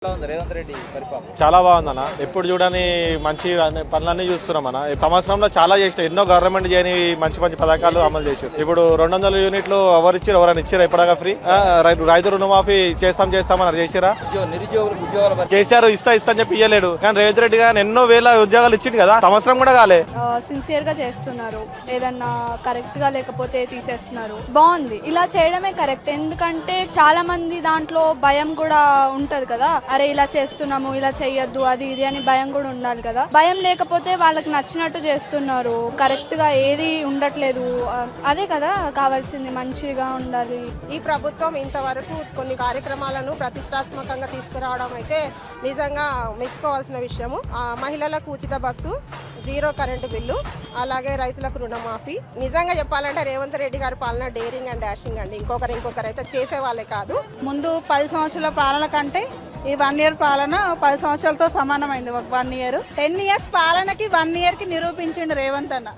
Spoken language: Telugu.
రేవంత్ రెడ్డి పరిపాలన చాలా బాగుందన్న. ఎప్పుడు చూడని మంచి పనులన్నీ చూస్తున్నాం అన్న. సంవత్సరంలో చాలా చేసిన ఎన్నో గవర్నమెంట్ చేయని మంచి మంచి పథకాలు అమలు చేశారు. ఇప్పుడు 200 యూనిట్లు ఎవరైనా ఇచ్చారా ఇప్పటిగా ఫ్రీ? రైతు రుణమాఫీ చేస్తామని చేసిరా? నిరుద్యోగులకు ఉద్యోగాలు కేసీఆర్ ఇస్తా అని చెప్పి ఇయ్యలేడు. కానీ రేవంత్ రెడ్డి గారు ఎన్నో వేల ఉద్యోగాలు ఇచ్చిండు కదా, సంవత్సరం కూడా కాలే. సిన్సియర్ గా చేస్తున్నారు, ఏదన్నా కరెక్ట్ గా లేకపోతే తీసేస్తున్నారు. బాగుంది, ఇలా చేయడమే కరెక్ట్. ఎందుకంటే చాలా మంది దాంట్లో భయం కూడా ఉంటది కదా, అరే ఇలా చేస్తున్నాము, ఇలా చెయ్యొద్దు, అది ఇది అని భయం కూడా ఉండాలి కదా. భయం లేకపోతే వాళ్ళకి నచ్చినట్టు చేస్తున్నారు, కరెక్ట్ గా ఏది ఉండట్లేదు. అదే కదా కావాల్సింది, మంచిగా ఉండాలి. ఈ ప్రభుత్వం ఇంతవరకు కొన్ని కార్యక్రమాలను ప్రతిష్టాత్మకంగా తీసుకురావడం అయితే నిజంగా మెచ్చుకోవాల్సిన విషయము. మహిళలకు ఉచిత బస్సు, 0 కరెంటు బిల్లు, అలాగే రైతులకు రుణమాఫీ. నిజంగా చెప్పాలంటే రేవంత్ రెడ్డి గారి పాలన డేరింగ్ అండ్ డాషింగ్ అండి. ఇంకొకరు అయితే చేసేవాళ్ళే కాదు. ముందు 10 సంవత్సరాల పాలన కంటే ఈ 1 ఇయర్ పాలన 10 సంవత్సరాలతో సమానమైంది. 1 ఇయర్ 10 ఇయర్స్ పాలనకి 1 ఇయర్ కి నిరూపించిండు రేవంత్ అన్న.